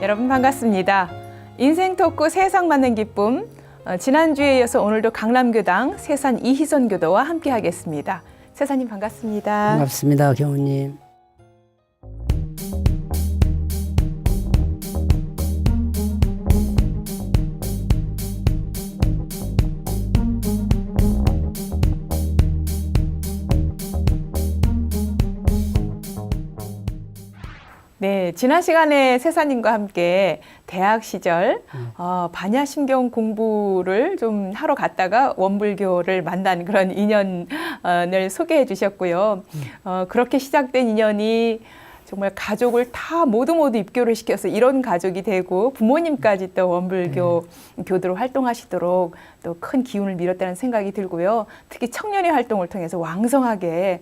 여러분 반갑습니다. 인생 토크 세상 만난 기쁨. 지난주에 이어서 오늘도 강남교당 세산 이희선 교도와 함께 하겠습니다. 세사님 반갑습니다. 반갑습니다, 교우님. 네, 지난 시간에 세사님과 함께 대학 시절 반야심경 공부를 좀 하러 갔다가 원불교를 만난 그런 인연을 소개해 주셨고요. 그렇게 시작된 인연이 정말 가족을 다 모두 입교를 시켜서 이런 가족이 되고 부모님까지 또 원불교 교도로 활동하시도록 또 큰 기운을 밀었다는 생각이 들고요. 특히 청년의 활동을 통해서 왕성하게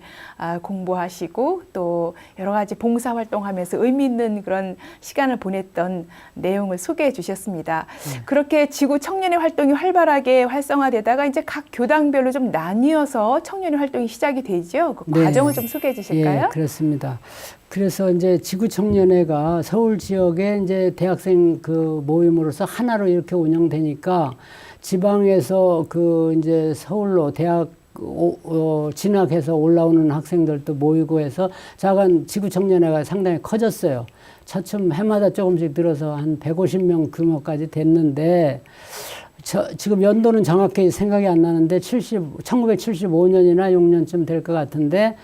공부하시고 또 여러 가지 봉사 활동하면서 의미 있는 그런 시간을 보냈던 내용을 소개해 주셨습니다. 그렇게 지구 청년의 활동이 활발하게 활성화되다가 이제 각 교당별로 좀 나뉘어서 청년의 활동이 시작이 되죠. 그 과정을 좀 소개해 주실까요? 예, 그렇습니다. 그래서 이제 지구청년회가 서울 지역에 이제 대학생 그 모임으로서 하나로 이렇게 운영되니까 지방에서 그 이제 서울로 대학 진학해서 올라오는 학생들도 모이고 해서 작은 지구청년회가 상당히 커졌어요. 차츰 해마다 조금씩 늘어서 한 150명 규모까지 됐는데 지금 연도는 정확히 생각이 안 나는데 1975년이나 6년쯤 될 것 같은데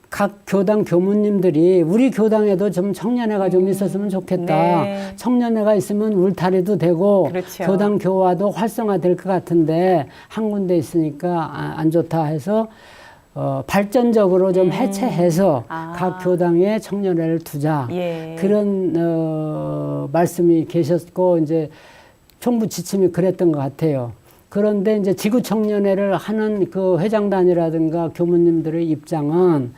각 교당 교무님들이 우리 교당에도 좀 청년회가 좀 있었으면 좋겠다. 네. 청년회가 있으면 울타리도 되고 그렇죠. 교당 교화도 활성화될 것 같은데 한 군데 있으니까 안 좋다 해서 발전적으로 좀 해체해서 각 교당에 청년회를 두자. 예. 그런 말씀이 계셨고 이제 총부 지침이 그랬던 것 같아요. 그런데 이제 지구청년회를 하는 그 회장단이라든가 교무님들의 입장은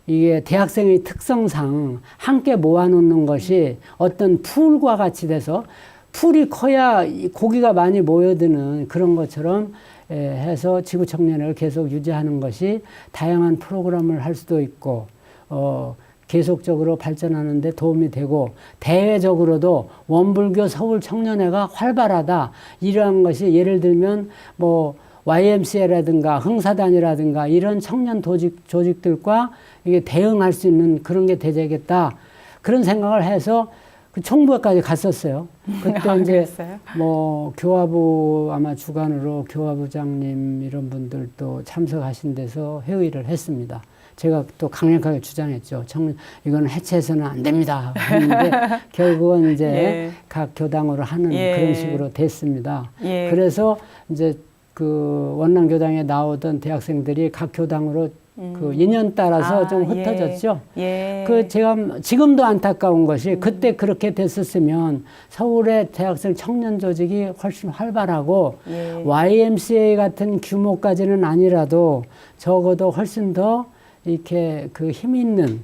이게 대학생의 특성상 함께 모아놓는 것이 어떤 풀과 같이 돼서 풀이 커야 고기가 많이 모여드는 그런 것처럼 해서 지구청년회를 계속 유지하는 것이 다양한 프로그램을 할 수도 있고 계속적으로 발전하는 데 도움이 되고 대외적으로도 원불교 서울 청년회가 활발하다 이러한 것이 예를 들면 뭐 YMCA라든가 흥사단이라든가 이런 청년 조직들과 이게 대응할 수 있는 그런 게 되겠다 그런 생각을 해서 그 총무회까지 갔었어요. 그때 이제 뭐 교화부 아마 주관으로 교화부장님 이런 분들도 참석하신 데서 회의를 했습니다. 제가 또 강력하게 주장했죠. 이거는 해체해서는 안 됩니다. 했는데 결국은 이제 예. 각 교당으로 하는 그런 식으로 됐습니다. 예. 그래서 이제 그 원남교당에 나오던 대학생들이 각 교당으로 그 인연 따라서 좀 흩어졌죠. 예. 그 제가 지금도 안타까운 것이 그때 그렇게 됐었으면 서울의 대학생 청년 조직이 훨씬 활발하고 YMCA 같은 규모까지는 아니라도 적어도 훨씬 더 이렇게 그 힘 있는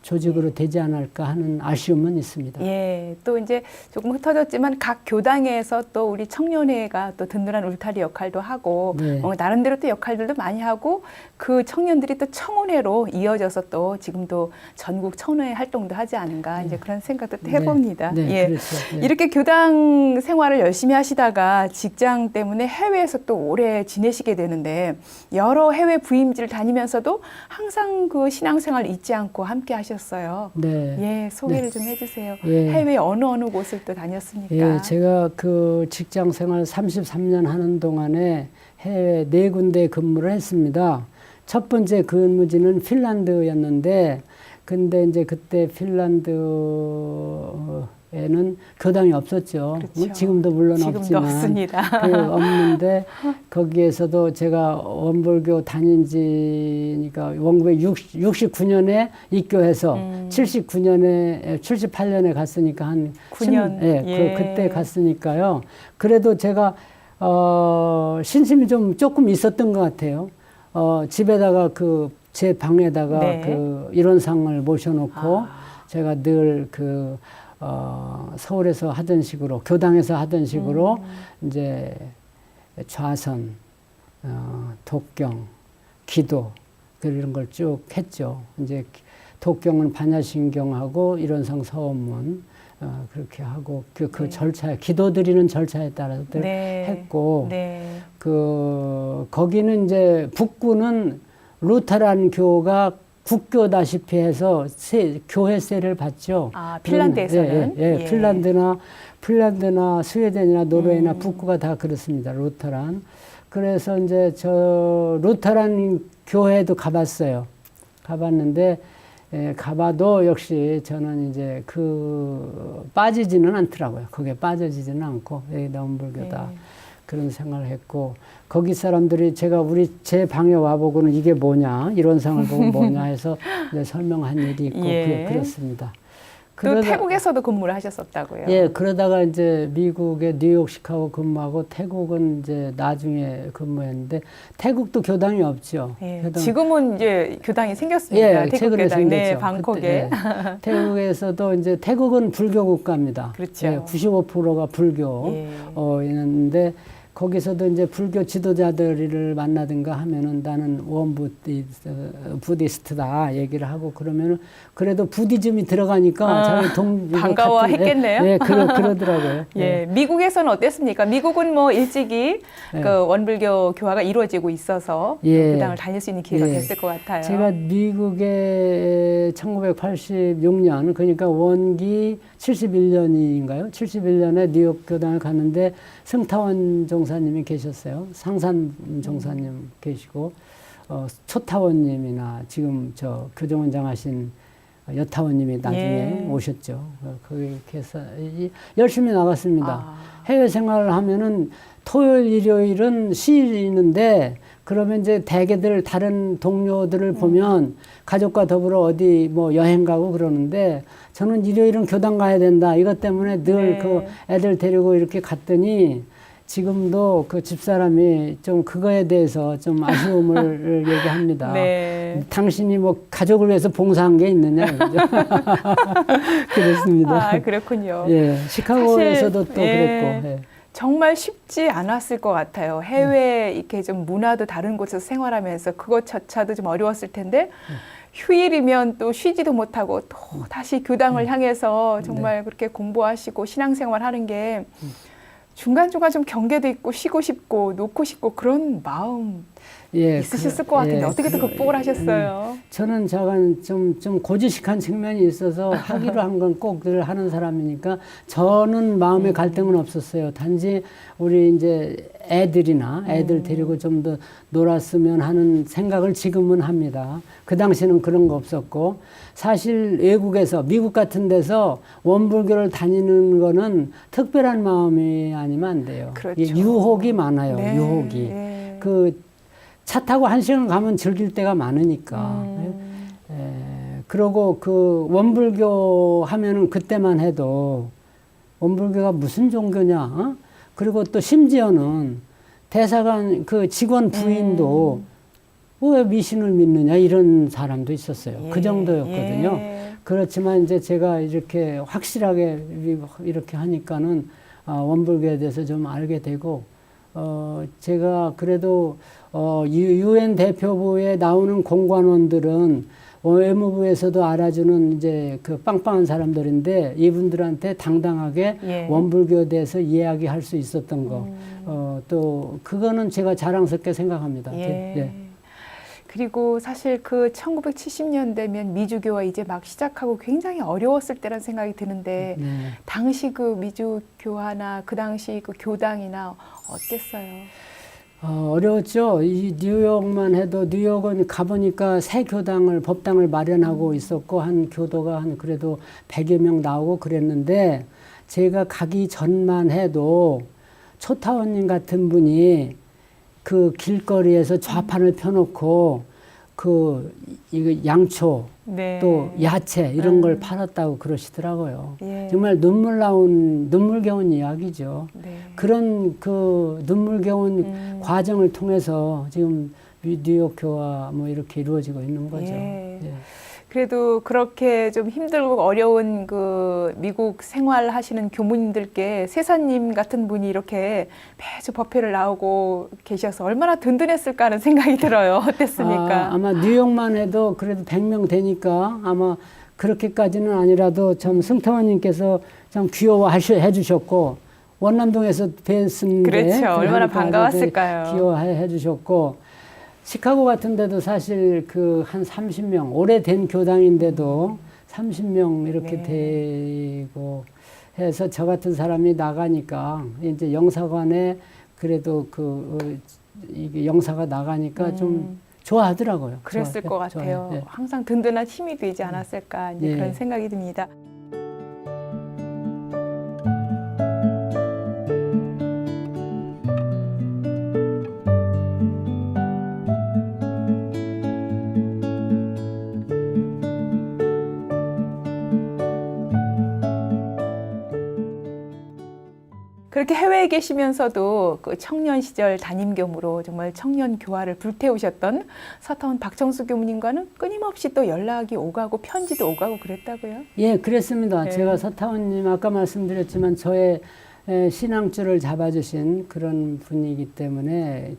조직으로 되지 않을까 하는 아쉬움은 있습니다. 예, 또 이제 조금 흩어졌지만 각 교당에서 또 우리 청년회가 또 든든한 울타리 역할도 하고 나름대로 또 역할들도 많이 하고 그 청년들이 또 청원회로 이어져서 또 지금도 전국 청년회 활동도 하지 않은가 이제 그런 생각도 또 해봅니다. 예. 그렇죠. 이렇게 교당 생활을 열심히 하시다가 직장 때문에 해외에서 또 오래 지내시게 되는데 여러 해외 부임지를 다니면서도 항상 그 신앙생활 잊지 않고 함께 하셨어요. 네. 예, 소개를 좀 해주세요. 예. 해외 어느 곳을 또 다녔습니까? 예, 제가 그 직장 생활 33년 하는 동안에 해외 4군데 근무를 했습니다. 첫 번째 근무지는 핀란드였는데, 근데 이제 그때 핀란드에는 교당이 없었죠. 그렇죠. 지금도 물론 지금도 없지만. 없습니다. 없는데, 거기에서도 제가 원불교 다닌 지니까 1969년에 입교해서 78년에 갔으니까 한 9년. 그때 갔으니까요. 그래도 제가 신심이 조금 있었던 것 같아요. 집에다가 제 방에다가 그 일원상을 모셔놓고 제가 늘 서울에서 하던 식으로 교당에서 하던 식으로 이제 좌선, 독경, 기도 이런 걸 쭉 했죠. 이제 독경은 반야신경하고 일원상 서원문 그렇게 하고 그 네. 절차, 기도드리는 절차에 따라서 네. 했고 네. 거기는 이제 북구는 루터란 교가 국교다시피 해서 교회세를 받죠. 아, 핀란드에서는? 예, 예. 핀란드나 스웨덴이나 노르웨이나 북구가 다 그렇습니다. 루터란. 그래서 이제 저 루터란 교회도 가봤어요. 가봤는데 가봐도 역시 저는 이제 빠지지는 않더라고요. 거기에 빠져지지는 않고 여기다 원불교다. 네. 그런 생각을 했고 거기 사람들이 제 방에 와보고는 이게 뭐냐 이론상을 보고 뭐냐 해서 이제 설명한 일이 있고 예. 그렇습니다. 또 태국에서도 근무를 하셨었다고요? 예, 그러다가 이제 미국의 뉴욕, 시카고 근무하고 태국은 이제 나중에 근무했는데 태국도 교당이 없죠. 예, 지금은 이제 교당이 생겼습니다. 예, 태국 최근에 교당, 생겼죠. 네, 방콕에. 그때, 예. 태국에서도 이제 태국은 불교 국가입니다. 그렇죠. 예, 95%가 불교. 예. 있는데 거기서도 이제 불교 지도자들을 만나든가 하면은 나는 부디스트다 얘기를 하고 그러면은 그래도 부디즘이 들어가니까 자기 반가워했겠네요. 예, 그러더라고요. 예, 미국에서는 어땠습니까? 미국은 뭐 일찍이 예. 그 원불교 교화가 이루어지고 있어서 예. 교당을 다닐 수 있는 기회가 예. 됐을 것 같아요. 제가 미국에 1986년 그러니까 원기 71년인가요? 71년에 뉴욕 교당을 갔는데 승타원 종사님이 계셨어요. 상산 종사님 계시고 초타원님이나 지금 저 교정원장 하신 여타원님이 나중에 예. 오셨죠. 거기 해서 열심히 나갔습니다. 아. 해외 생활을 하면은 토요일, 일요일은 쉬는데 그러면 이제 대개들 다른 동료들을 보면 가족과 더불어 어디 뭐 여행 가고 그러는데 저는 일요일은 교당 가야 된다. 이것 때문에 늘 네. 그 애들 데리고 이렇게 갔더니 지금도 그 집사람이 좀 그거에 대해서 좀 아쉬움을 얘기합니다. 네. 당신이 뭐 가족을 위해서 봉사한 게 있느냐. 그렇습니다. 아, 그렇군요. 예, 시카고에서도 사실, 또 예. 그랬고. 예. 정말 쉽지 않았을 것 같아요. 해외 이렇게 좀 문화도 다른 곳에서 생활하면서 그것조차도 좀 어려웠을 텐데 휴일이면 또 쉬지도 못하고 또 다시 교당을 향해서 정말 그렇게 공부하시고 신앙생활 하는 게 중간중간 좀 경계도 있고 쉬고 싶고 놓고 싶고 그런 마음 예, 있으셨을 것 같은데 예, 어떻게 또 극복을 하셨어요? 저는 좀 고지식한 측면이 있어서 하기로 한 건 꼭 늘 하는 사람이니까 저는 마음의 갈등은 없었어요. 단지 우리 이제 애들 데리고 좀 더 놀았으면 하는 생각을 지금은 합니다. 그 당시는 그런 거 없었고 사실 외국에서 미국 같은 데서 원불교를 다니는 거는 특별한 마음이 아니면 안 돼요. 그렇죠. 유혹이 많아요. 네, 유혹이. 네. 차 타고 1시간 가면 즐길 때가 많으니까. 그러고 그 원불교 하면은 그때만 해도 원불교가 무슨 종교냐. 어? 그리고 또 심지어는 대사관 그 직원 부인도 왜 미신을 믿느냐 이런 사람도 있었어요. 예, 그 정도였거든요. 예. 그렇지만 이제 제가 이렇게 확실하게 이렇게 하니까는 원불교에 대해서 좀 알게 되고 제가 그래도 UN 대표부에 나오는 공관원들은 외무부에서도 알아주는 이제 그 빵빵한 사람들인데 이분들한테 당당하게 예. 원불교에 대해서 이야기할 수 있었던 거. 또 그거는 제가 자랑스럽게 생각합니다. 예. 예. 그리고 사실 그 1970년대면 미주교가 이제 막 시작하고 굉장히 어려웠을 때란 생각이 드는데 네. 당시 그 미주교화나 그 당시 그 교당이나 어땠어요? 어려웠죠. 이 뉴욕만 해도 뉴욕은 가보니까 새 교당을 법당을 마련하고 있었고 한 교도가 한 그래도 100여 명 나오고 그랬는데 제가 가기 전만 해도 초타원님 같은 분이 그 길거리에서 좌판을 펴놓고 이거 양초 네. 또 야채 이런 걸 팔았다고 그러시더라고요. 예. 정말 눈물겨운 이야기죠. 네. 그런 그 눈물겨운 과정을 통해서 지금 뉴욕 교화 뭐 이렇게 이루어지고 있는 거죠. 예. 예. 그래도 그렇게 좀 힘들고 어려운 그 미국 생활하시는 교무님들께 세사님 같은 분이 이렇게 매주 법회를 나오고 계셔서 얼마나 든든했을까 하는 생각이 들어요. 어땠습니까? 아마 뉴욕만 해도 그래도 100명 되니까 아마 그렇게까지는 아니라도 참 승타원님께서 참 귀여워해 주셨고 원남동에서 뵀는데 그렇죠. 얼마나 반가웠을까요. 귀여워해 주셨고 시카고 같은 데도 사실 그 한 30명 오래된 교당인데도 30명 이렇게 네. 되고 해서 저 같은 사람이 나가니까 이제 영사관에 그래도 이게 영사가 나가니까 좀 좋아하더라고요. 그랬을 것 같아요. 좋아해요. 예. 항상 든든한 힘이 되지 않았을까 이제 예. 그런 생각이 듭니다. 그렇게 해외에 계시면서도 그 청년 시절 담임교무로 정말 청년 교화를 불태우셨던 서타원 박정수 교무님과는 끊임없이 또 연락이 오가고 편지도 오가고 그랬다고요? 예, 그랬습니다. 네. 제가 서타원님 아까 말씀드렸지만 저의 신앙줄을 잡아주신 그런 분이기 때문에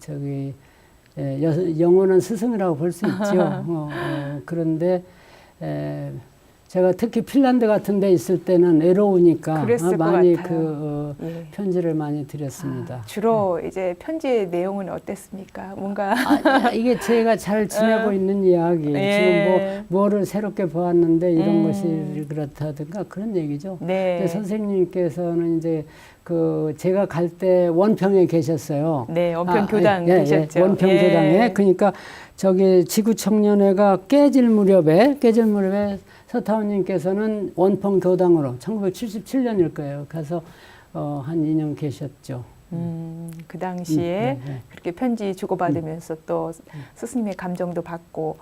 영원한 스승이라고 볼 수 있죠. 그런데 제가 특히 핀란드 같은 데 있을 때는 외로우니까 그랬을 많이 것 같아요. 예. 편지를 많이 드렸습니다. 주로 이제 편지의 내용은 어땠습니까? 뭔가 이게 제가 잘 지내고 있는 이야기, 예. 지금 뭐를 새롭게 보았는데 이런 것이 그렇다든가 그런 얘기죠. 네. 근데 선생님께서는 이제 제가 갈 때 원평에 계셨어요. 네, 원평 교당 계셨죠. 원평 예. 교당에. 그러니까 저기 지구청년회가 깨질 무렵에 서타원님께서는 원평 교당으로 1977년일 거예요. 가서 한 2년 계셨죠. 그 당시에 네. 그렇게 편지 주고받으면서 또 스승님의 감정도 받고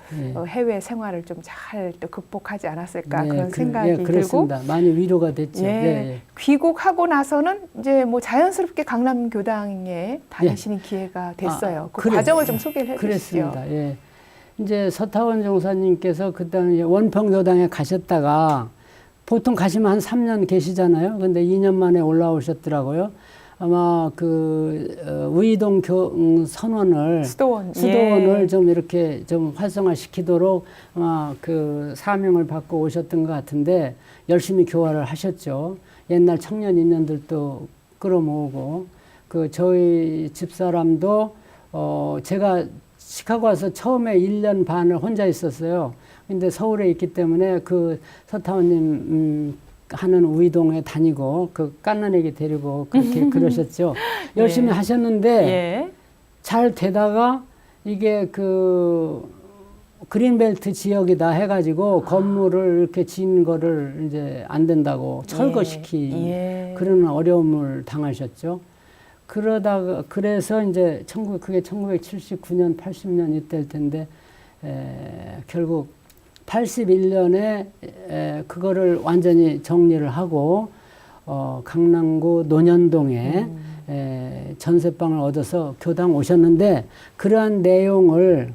해외 생활을 좀 잘 또 극복하지 않았을까 그런 생각이 들고 그렇습니다. 많이 위로가 됐죠. 귀국하고 나서는 이제 뭐 자연스럽게 강남 교당에 다니시는 기회가 됐어요. 그 과정을 좀 소개를 해주시죠. 그렇습니다. 예. 이제 서타원 종사님께서 그다음에 원평 교당에 가셨다가 보통 가시면 한 3년 계시잖아요. 근데 2년 만에 올라오셨더라고요. 아마 우이동 선원을 수도원을 좀 이렇게 좀 활성화시키도록 아마 사명을 받고 오셨던 것 같은데 열심히 교화를 하셨죠. 옛날 청년 인연들도 끌어모으고 저희 집사람도 제가 시카고 와서 처음에 1년 반을 혼자 있었어요. 근데 서울에 있기 때문에 서타원님 하는 우이동에 다니고 깐난애기 데리고 그렇게 그러셨죠. 열심히 하셨는데 잘 되다가 이게 그린벨트 지역이다 해가지고 건물을 이렇게 지은 거를 이제 안 된다고 철거시킨 그런 어려움을 당하셨죠. 그래서 이제 그게 1979년, 80년 이때일 텐데 결국 81년에 그거를 완전히 정리를 하고 강남구 논현동에 전세방을 얻어서 교당 오셨는데 그러한 내용을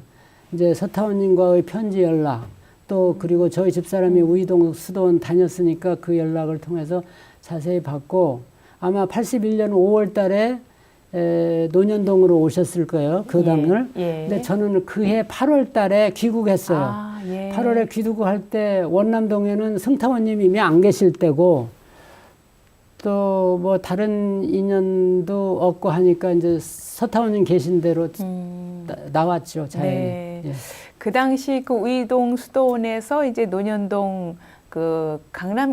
이제 서타원님과의 편지 연락 또 그리고 저희 집사람이 우이동 수도원 다녔으니까 그 연락을 통해서 자세히 받고 아마 81년 5월 달에 논현동으로 오셨을 거예요. 교당을. 근데 저는 그해 8월 달에 귀국했어요. 8월에 귀국할 때 원남동에는 승타원님이 이미 안 계실 때고 또 뭐 다른 인연도 없고 하니까 이제 서타원님 계신 대로 나왔죠. 자연히. 그 당시 우이동 수도원에서 이제 논현동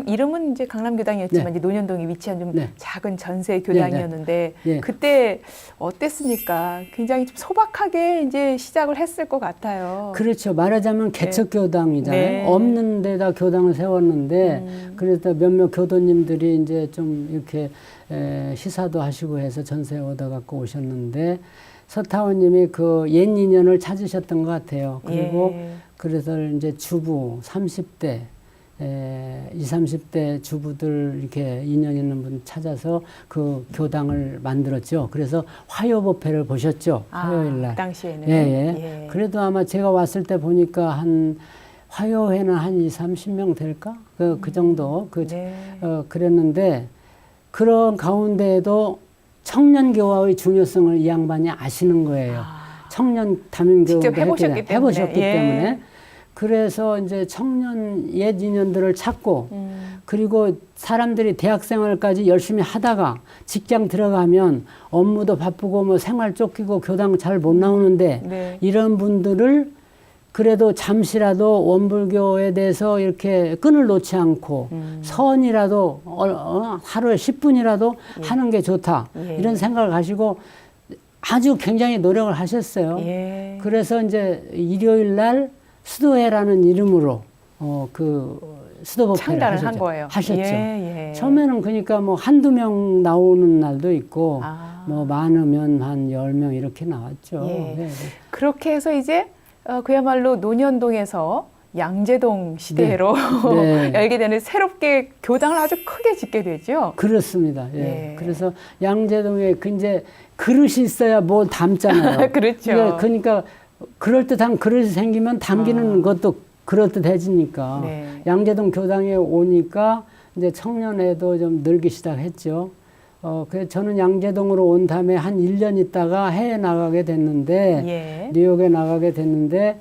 이름은 이제 강남교당이었지만 이제 논현동에 위치한 좀 작은 전세 교당이었는데 그때 어땠습니까? 굉장히 좀 소박하게 이제 시작을 했을 것 같아요. 그렇죠. 말하자면 개척교당이잖아요. 없는 데다 교당을 세웠는데 그래서 몇몇 교도님들이 이제 좀 이렇게 시사도 하시고 해서 전세 얻어갖고 오셨는데 서타원님이 옛 인연을 찾으셨던 것 같아요. 그리고 그래서 이제 주부 30대 20, 30대 주부들 이렇게 인연 있는 분 찾아서 교당을 만들었죠. 그래서 화요법회를 보셨죠. 화요일 날. 그 당시에는. 그래도 아마 제가 왔을 때 보니까 화요회는 한 30명 될까? 그 정도. 네. 그랬는데, 그런 가운데에도 청년교화의 중요성을 이 양반이 아시는 거예요. 청년 담임교육을 직접 해보셨기 때문에. 해보셨기 예. 때문에. 그래서 이제 청년 옛 인연들을 찾고, 그리고 사람들이 대학생활까지 열심히 하다가 직장 들어가면 업무도 바쁘고 뭐 생활 쫓기고 교당 잘 못 나오는데 네. 이런 분들을 그래도 잠시라도 원불교에 대해서 이렇게 끈을 놓지 않고 선이라도 하루에 10분이라도 하는 게 좋다. 예. 이런 생각을 가지고 아주 굉장히 노력을 하셨어요. 예. 그래서 이제 일요일 날 수도회라는 이름으로 수도법회를 창단을 한 거예요. 하셨죠. 예, 예. 처음에는 그러니까 뭐 한두 명 나오는 날도 있고 뭐 아. 많으면 한 10명 이렇게 나왔죠. 예. 네. 그렇게 해서 이제 그야말로 논현동에서 양재동 시대로 네. 열게 되는 새롭게 교당을 아주 크게 짓게 되죠. 그렇습니다. 예. 예. 그래서 양재동에 이제 그릇이 있어야 뭐 담잖아요. 그렇죠. 그러니까 그럴듯한 그릇이 생기면 담기는 것도 그럴듯해지니까. 네. 양재동 교당에 오니까 이제 청년회도 좀 늘기 시작했죠. 그래서 저는 양재동으로 온 다음에 한 1년 있다가 해외 나가게 됐는데, 예. 뉴욕에 나가게 됐는데,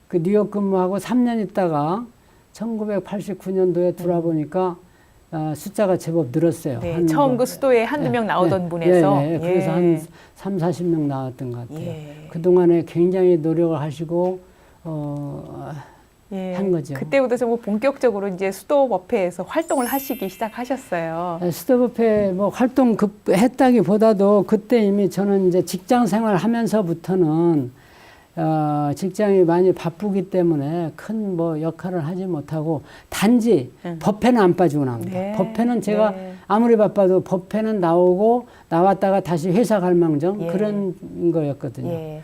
그 뉴욕 근무하고 3년 있다가 1989년도에 돌아보니까 숫자가 제법 늘었어요. 네, 처음 그 수도에 한두 명 나오던 분에서. 예. 그래서 한 3, 40명 나왔던 것 같아요. 예. 그동안에 굉장히 노력을 하시고, 예. 한 거죠. 그때부터 정말 본격적으로 이제 수도법회에서 활동을 하시기 시작하셨어요. 수도법회 뭐 활동 했다기보다도 그때 이미 저는 이제 직장 생활 하면서부터는 직장이 많이 바쁘기 때문에 큰 뭐 역할을 하지 못하고 단지 법회는 안 빠지고 나옵니다. 네. 법회는 제가 네. 아무리 바빠도 법회는 나오고 나왔다가 다시 회사 갈 망정 예. 그런 거였거든요. 예.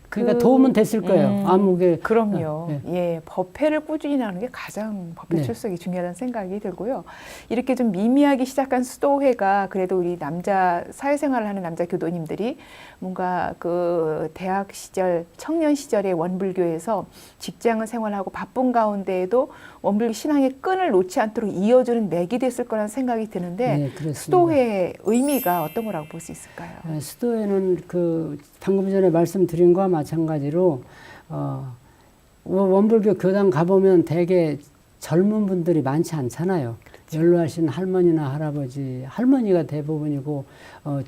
그러니까 도움은 됐을 거예요. 아무게. 그럼요. 예. 예, 법회를 꾸준히 하는 게 가장 법회 네. 출석이 중요하다는 생각이 들고요. 이렇게 좀 미미하게 시작한 수도회가 그래도 우리 남자 사회생활을 하는 남자 교도님들이 뭔가 그 대학 시절, 청년 시절의 원불교에서 직장을 생활하고 바쁜 가운데에도 원불교 신앙의 끈을 놓지 않도록 이어주는 맥이 됐을 거라는 생각이 드는데 네, 그렇습니다. 수도회의 의미가 어떤 거라고 볼 수 있을까요? 수도회는 그 방금 전에 말씀드린 거와 마찬가지로 원불교 교당 가보면 되게 젊은 분들이 많지 않잖아요. 그렇죠. 연로하신 할머니나 할아버지, 할머니가 대부분이고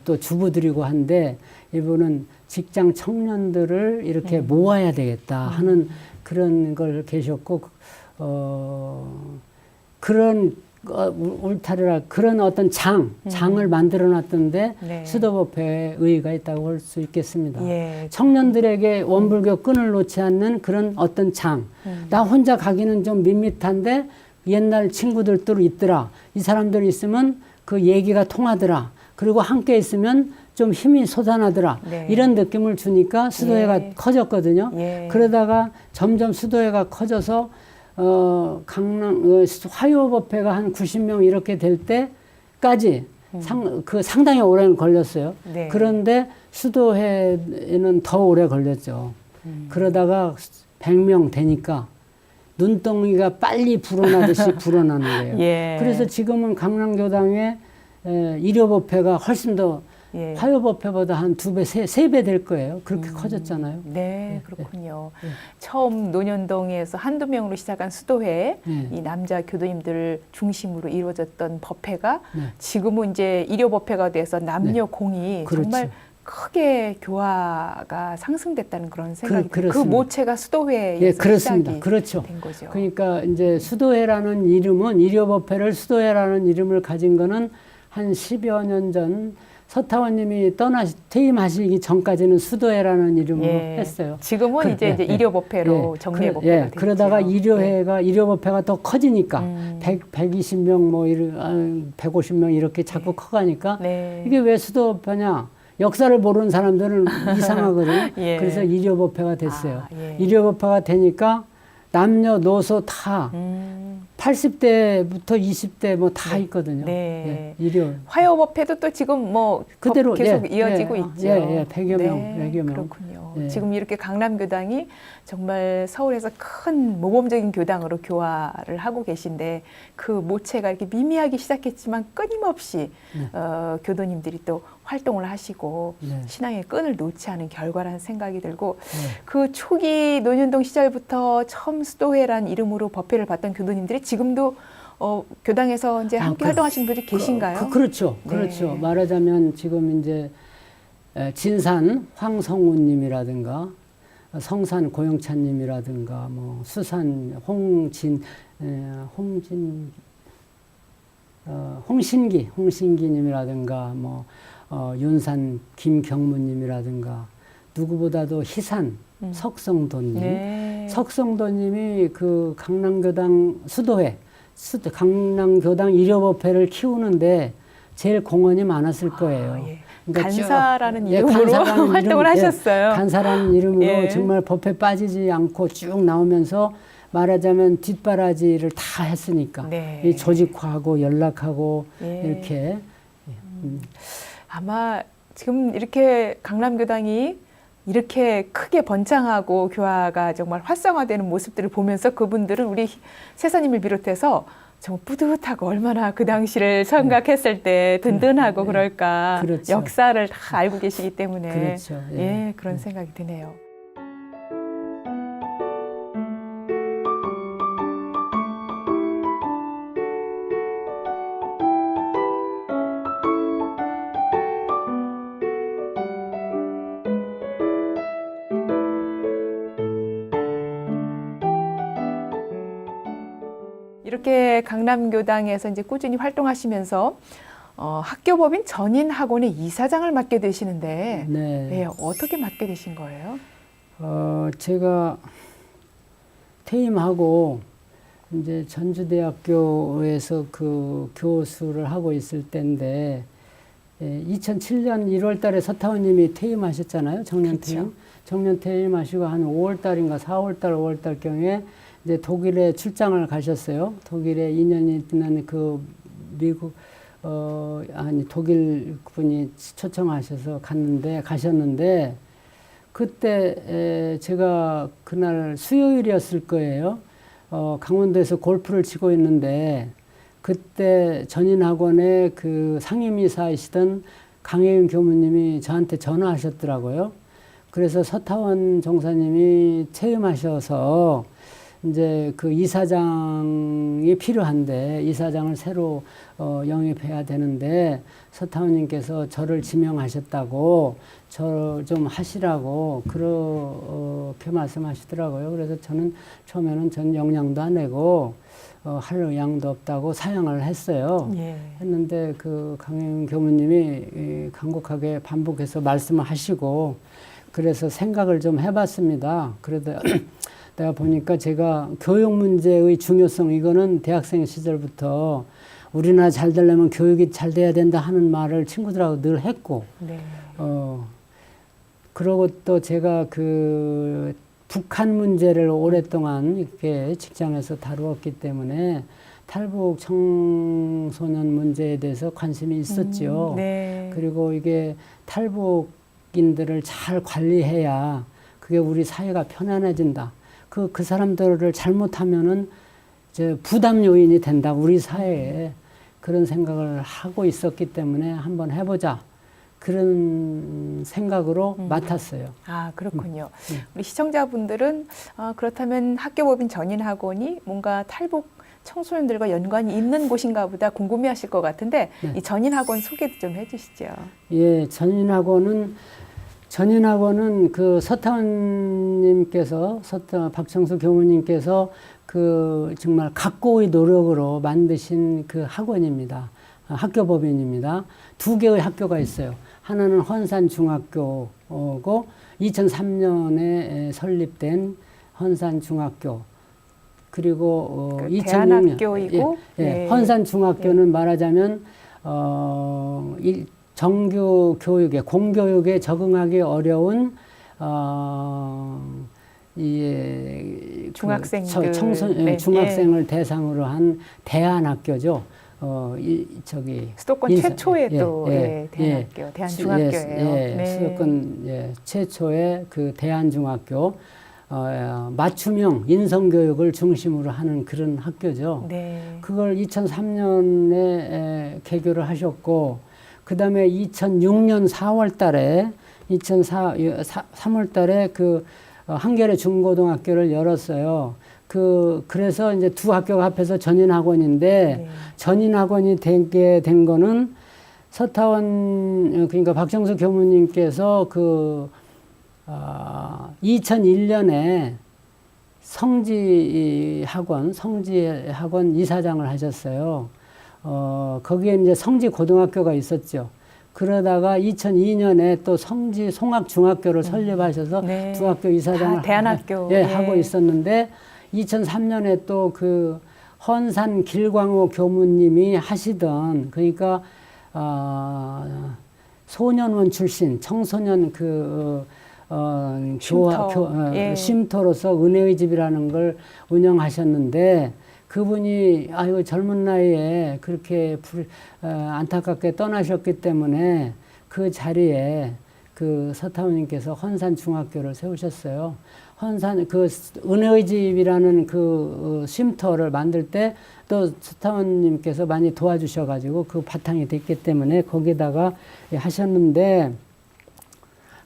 또 주부들이고 한데 이분은 직장 청년들을 이렇게 모아야 되겠다 하는 그런 걸 계셨고 그런 울타리라 그런 어떤 장을 만들어 놨던데 네. 수도법회의 의의가 있다고 볼 수 있겠습니다. 예. 청년들에게 원불교 끈을 놓지 않는 그런 어떤 장. 나 혼자 가기는 좀 밋밋한데 옛날 친구들도 있더라. 이 사람들 있으면 그 얘기가 통하더라. 그리고 함께 있으면 좀 힘이 솟아나더라. 네. 이런 느낌을 주니까 수도회가 예. 커졌거든요. 예. 그러다가 점점 수도회가 커져서 강남 화요법회가 한 90명 이렇게 될 때까지 상당히 오래 걸렸어요. 네. 그런데 수도회는 더 오래 걸렸죠. 그러다가 100명 되니까 눈덩이가 빨리 불어나듯이 불어나는 거예요. 예. 그래서 지금은 강남교당의 일요법회가 훨씬 더 예. 화요법회보다 한 2배, 3배 될 거예요. 그렇게 커졌잖아요. 네, 그렇군요. 처음 논현동에서 한두 명으로 시작한 수도회, 네. 이 남자 교도님들 중심으로 이루어졌던 법회가 네. 지금은 이제 일요법회가 돼서 남녀 공이 그렇죠. 정말 크게 교화가 상승됐다는 그런 생각이 그 그렇습니다. 모체가 수도회에서 예, 그렇습니다. 시작이 그렇죠. 된 거죠. 그러니까 이제 수도회라는 이름은 일요법회를 수도회라는 이름을 가진 거는 한 10여 년 전 서타원님이 퇴임하시기 전까지는 수도회라는 이름으로 예. 했어요. 지금은 이제 일요법회로 정례법회가 됐죠. 그러다가 일요법회가 더 커지니까 120명 뭐 150명 이렇게 자꾸 커가니까 네. 이게 왜 수도법회냐? 역사를 모르는 사람들은 이상하거든요. 예. 그래서 일요법회가 됐어요. 예. 일요법회가 되니까 남녀노소 다 80대부터 20대 뭐 다 있거든요. 네. 예, 일요. 화요법회도 또 지금 뭐 그대로 계속 이어지고 있죠. 100여 명, 100여 명. 그렇군요. 예. 지금 이렇게 강남교당이 정말 서울에서 큰 모범적인 교당으로 교화를 하고 계신데 그 모체가 이렇게 미미하기 시작했지만 끊임없이 교도님들이 또 활동을 하시고 네. 신앙의 끈을 놓지 않은 결과라는 생각이 들고 네. 그 초기 노년동 시절부터 처음 수도회란 이름으로 법회를 받던 교도님들이 지금도 교당에서 이제 함께 활동하시는 분들이 계신가요? 그렇죠. 네. 그렇죠. 말하자면 지금 이제 진산 황성우님이라든가 성산 고영찬님이라든가 뭐 수산 홍신기님이라든가 뭐 윤산 김경무님이라든가 누구보다도 희산 석성도님, 네. 석성도님이 그 강남교당 수도회, 강남교당 일요법회를 키우는데 제일 공헌이 많았을 거예요. 예. 그러니까 간사라는 쭉, 이름으로 간사라는 활동을 이름, 하셨어요. 간사라는 이름으로 예. 정말 법회 빠지지 않고 쭉 나오면서 말하자면 뒷바라지를 다 했으니까 네. 이 조직화하고 연락하고 예. 이렇게 아마 지금 이렇게 강남교당이 이렇게 크게 번창하고 교화가 정말 활성화되는 모습들을 보면서 그분들은 우리 세사님을 비롯해서 정말 뿌듯하고 얼마나 그 당시를 생각했을 때 든든하고 그럴까. 그렇죠. 역사를 다 알고 계시기 때문에 그렇죠. 예. 예, 그런 생각이 드네요. 이렇게 강남교당에서 이제 꾸준히 활동하시면서 학교법인 전인학원의 이사장을 맡게 되시는데 네. 네, 어떻게 맡게 되신 거예요? 제가 퇴임하고 이제 전주대학교에서 그 교수를 하고 있을 때인데 2007년 1월 달에 서타원님이 퇴임하셨잖아요. 정년 퇴임. 그렇죠. 정년 퇴임하시고 한 5월 달인가 4월 달, 5월 달 경에 이제 독일에 출장을 가셨어요. 독일에 2년이 지난 그 미국 독일 분이 초청하셔서 가셨는데 그때 제가 그날 수요일이었을 거예요. 강원도에서 골프를 치고 있는데 그때 전인학원의 그 상임이사이시던 강혜윤 교무님이 저한테 전화하셨더라고요. 그래서 서타원 종사님이 퇴임하셔서 이제 그 이사장이 필요한데 이사장을 새로 영입해야 되는데 서타원님께서 저를 지명하셨다고 저 좀 하시라고 그렇게 말씀하시더라고요. 그래서 저는 처음에는 전 영향도 안 내고 할 의향도 없다고 사양을 했어요. 예. 했는데 그 강혜윤 교무님이 간곡하게 반복해서 말씀을 하시고 그래서 생각을 좀 해봤습니다. 그래도 내가 보니까 제가 교육 문제의 중요성 이거는 대학생 시절부터 우리나라 잘 되려면 교육이 잘 돼야 된다 하는 말을 친구들하고 늘 했고 네. 그러고 또 제가 그 북한 문제를 오랫동안 이렇게 직장에서 다루었기 때문에 탈북 청소년 문제에 대해서 관심이 있었죠. 네. 그리고 이게 탈북인들을 잘 관리해야 그게 우리 사회가 편안해진다. 그 사람들을 잘못하면은 이제 부담 요인이 된다. 우리 사회에 그런 생각을 하고 있었기 때문에 한번 해보자. 그런 생각으로 맡았어요. 아, 그렇군요. 우리 시청자분들은 그렇다면 학교법인 전인학원이 뭔가 탈북 청소년들과 연관이 있는 곳인가 보다 궁금해하실 것 같은데 네. 이 전인학원 소개도 좀 해주시죠. 예, 전인학원은 그 서타원님께서 박정수 교무님께서 그 정말 각고의 노력으로 만드신 그 학원입니다. 학교법인입니다. 2개의 학교가 있어요. 하나는 헌산중학교고 2003년에 설립된 헌산중학교 그리고 2006년 대안학교이고 네. 헌산중학교는 말하자면 정규 교육에 공교육에 적응하기 어려운 중학생들 중학생을 대상으로 한 대안학교죠. 저기 수도권 최초의 또 대학교, 예, 대한중학교예요. 네. 수도권 최초의 그 대한중학교 맞춤형 인성교육을 중심으로 하는 그런 학교죠. 네. 그걸 2003년에 개교를 하셨고, 그 다음에 2006년 4월 달에 3월 달에 그 한겨레 중고등학교를 열었어요. 그래서 이제 두 학교가 합해서 전인학원인데, 네. 전인학원이 되게 된 거는 서타원, 그러니까 박정수 교무님께서 2001년에 성지학원 이사장을 하셨어요. 거기에 이제 성지고등학교가 있었죠. 그러다가 2002년에 또 성지 송악중학교를 설립하셔서 네. 두 학교 이사장을 대안학교 하고 있었는데, 2003년에 또 그 헌산 길광호 교무님이 하시던, 그러니까 소년원 출신 청소년 쉼터로서 은혜의 집이라는 걸 운영하셨는데, 그분이 아이고 젊은 나이에 그렇게 안타깝게 떠나셨기 때문에 그 자리에 그 서타원님께서 헌산 중학교를 세우셨어요. 헌산 은혜의 집이라는 그 쉼터를 만들 때 또 서타원님께서 많이 도와주셔가지고 그 바탕이 됐기 때문에 거기다가 하셨는데,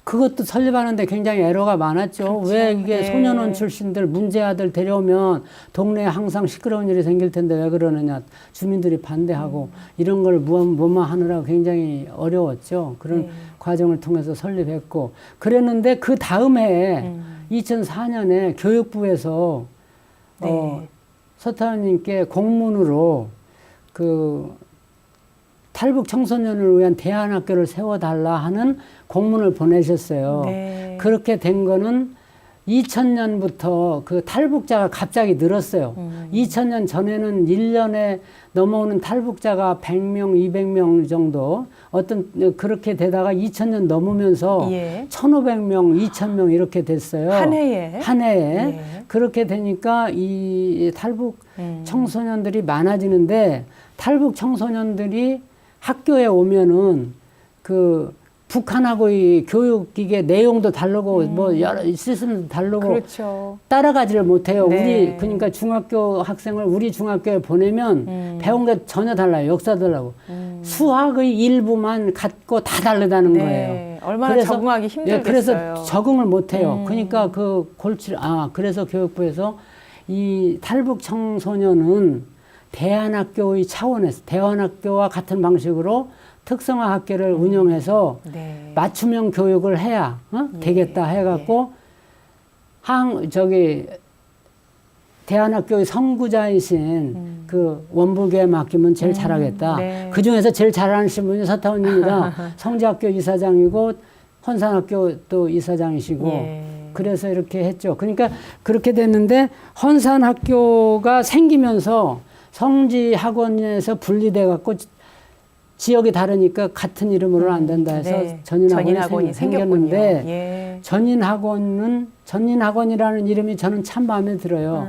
그것도 설립하는데 굉장히 에러가 많았죠. 그렇죠. 왜 이게 네. 소년원 출신들, 문제아들 데려오면 동네에 항상 시끄러운 일이 생길 텐데 왜 그러느냐. 주민들이 반대하고 이런 걸 무마하느라 굉장히 어려웠죠. 그런 과정을 통해서 설립했고. 그랬는데 그 다음 해에 2004년에 교육부에서 서타원님께 공문으로 탈북 청소년을 위한 대안학교를 세워달라 하는 공문을 보내셨어요. 네. 그렇게 된 거는 2000년부터 그 탈북자가 갑자기 늘었어요. 2000년 전에는 1년에 넘어오는 탈북자가 100명, 200명 정도 그렇게 되다가 2000년 넘으면서 1500명, 2000명 이렇게 됐어요. 한 해에. 네. 그렇게 되니까 이 탈북 청소년들이 많아지는데, 탈북 청소년들이 학교에 오면은 북한하고의 교육기계 내용도 다르고 뭐 여러 시스템도 다르고 그렇죠. 따라가지를 못해요. 네. 그러니까 중학교 학생을 우리 중학교에 보내면 배운 게 전혀 달라요. 역사도 달라고. 수학의 일부만 갖고 다 다르다는 거예요. 얼마나 적응하기 힘들겠어요. 그래서 적응을 못해요. 그러니까 그래서 교육부에서 이 탈북 청소년은 대안학교의 차원에서 대안학교와 같은 방식으로 특성화 학교를 운영해서 맞춤형 교육을 해야 되겠다 해갖고 대안학교의 선구자이신 그 원불교에 맡기면 제일 잘하겠다. 그 중에서 제일 잘하시는 분이 서타원님이다. 성지학교 이사장이고 헌산학교 또 이사장이시고 그래서 이렇게 했죠. 그러니까 그렇게 됐는데, 헌산학교가 생기면서 성지학원에서 분리돼 갖고 지역이 다르니까 같은 이름으로는 안 된다 해서 전인학원이 생겼는데, 전인학원이라는 이름이 저는 참 마음에 들어요.